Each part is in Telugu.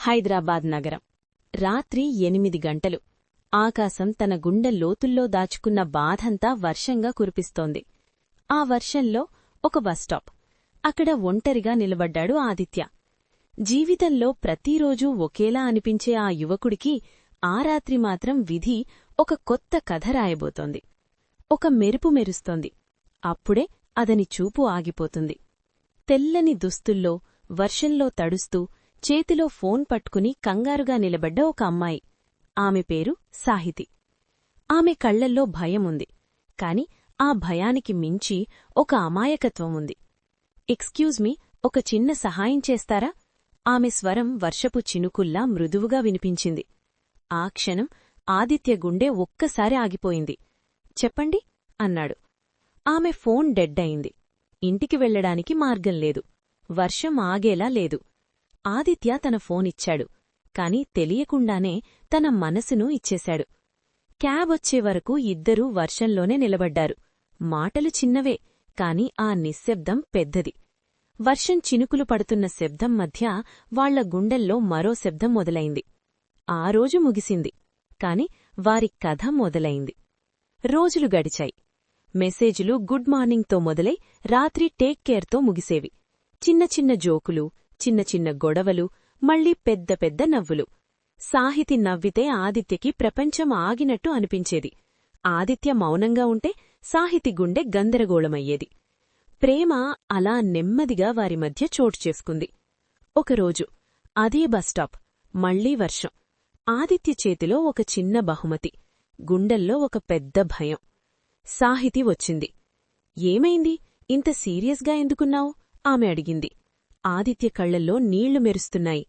హైదరాబాద్ నగరం. రాత్రి 8 గంటలు. ఆకాశం తన గుండె లోతుల్లో దాచుకున్న బాధంతా వర్షంగా కురిపిస్తోంది. ఆ వర్షంలో ఒక బస్టాప్. అక్కడ ఒంటరిగా నిలబడ్డాడు ఆదిత్య. జీవితంలో ప్రతిరోజూ ఒకేలా అనిపించే ఆ యువకుడికి ఆ రాత్రి మాత్రం విధి ఒక కొత్త కథ రాయబోతోంది. ఒక మెరుపు మెరుస్తోంది. అప్పుడే అదని చూపు ఆగిపోతుంది. తెల్లని దుస్తుల్లో, వర్షంలో తడుస్తూ, చేతిలో ఫోన్ పట్టుకుని కంగారుగా నిలబడ్డ ఒక అమ్మాయి. ఆమె పేరు సాహితి. ఆమె కళ్లల్లో భయముంది. కాని ఆ భయానికి మించి ఒక అమాయకత్వం ఉంది. ఎక్స్క్యూజ్ మీ, ఒక చిన్న సహాయం చేస్తారా? ఆమె స్వరం వర్షపు చినుకుల్లా మృదువుగా వినిపించింది. ఆ క్షణం ఆదిత్య గుండె ఒక్కసారి ఆగిపోయింది. చెప్పండి అన్నాడు. ఆమె ఫోన్ డెడ్ అయింది. ఇంటికి వెళ్లడానికి మార్గం లేదు. వర్షం ఆగేలా లేదు. ఆదిత్య తన ఫోనిచ్చాడు. కాని తెలియకుండానే తన మనసును ఇచ్చేశాడు. క్యాబ్ వచ్చేవరకు ఇద్దరూ వర్షంలోనే నిలబడ్డారు. మాటలు చిన్నవే, కాని ఆ నిశ్శబ్దం పెద్దది. వర్షం చినుకులు పడుతున్న శబ్దం మధ్య వాళ్ల గుండెల్లో మరో శబ్దం మొదలైంది. ఆ రోజు ముగిసింది. కాని వారి కథ మొదలైంది. రోజులు గడిచాయి. మెసేజులు గుడ్ మార్నింగ్తో మొదలై రాత్రి టేక్ కేర్తో ముగిసేవి. చిన్న చిన్న జోకులు, చిన్న చిన్న గొడవలు, మళ్లీ పెద్ద పెద్ద నవ్వులు. సాహితి నవ్వితే ఆదిత్యకి ప్రపంచం ఆగినట్టు అనిపించేది. ఆదిత్య మౌనంగా ఉంటే సాహితి గుండె గందరగోళమయ్యేది. ప్రేమ అలా నెమ్మదిగా వారి మధ్య చోటు చేసుకుంది. ఒకరోజు అదే బస్టాప్, మళ్లీ వర్షం. ఆదిత్య చేతిలో ఒక చిన్న బహుమతి, గుండెల్లో ఒక పెద్ద భయం. సాహితి వచ్చింది. ఏమైంది, ఇంత సీరియస్గా ఎందుకున్నావు? ఆమె అడిగింది. ఆదిత్య కళ్లల్లో నీళ్లు మెరుస్తున్నాయి.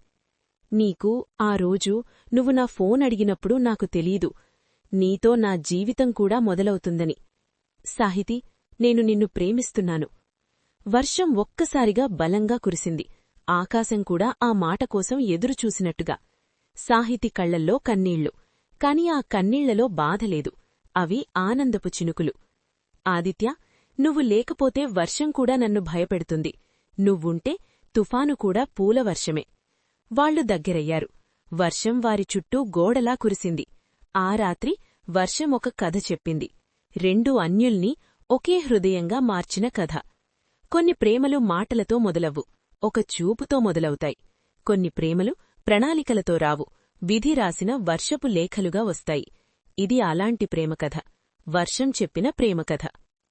నీకు ఆ రోజు నువ్వు నా ఫోన్ అడిగినప్పుడు నాకు తెలీదు, నీతో నా జీవితం కూడా మొదలవుతుందని. సాహితి, నేను నిన్ను ప్రేమిస్తున్నాను. వర్షం ఒక్కసారిగా బలంగా కురిసింది. ఆకాశం కూడా ఆ మాట కోసం ఎదురుచూసినట్టుగా. సాహితి కళ్లల్లో కన్నీళ్లు. కాని ఆ కన్నీళ్లలో బాధలేదు. అవి ఆనందపు చినుకులు. ఆదిత్య, నువ్వు లేకపోతే వర్షం కూడా నన్ను భయపెడుతుంది. నువ్వుంటే తుఫాను కూడా పూలవర్షమే. వాళ్లు దగ్గరయ్యారు. వర్షం వారి చుట్టూ గోడలా కురిసింది. ఆ రాత్రి వర్షం ఒక కథ చెప్పింది. రెండు అన్యుల్ని ఒకే హృదయంగా మార్చిన కథ. కొన్ని ప్రేమలు మాటలతో మొదలవ్వు, ఒక చూపుతో మొదలవుతాయి. కొన్ని ప్రేమలు ప్రణాళికలతో రావు, విధి రాసిన వర్షపు లేఖలుగా వస్తాయి. ఇది అలాంటి ప్రేమకథ. వర్షం చెప్పిన ప్రేమకథ.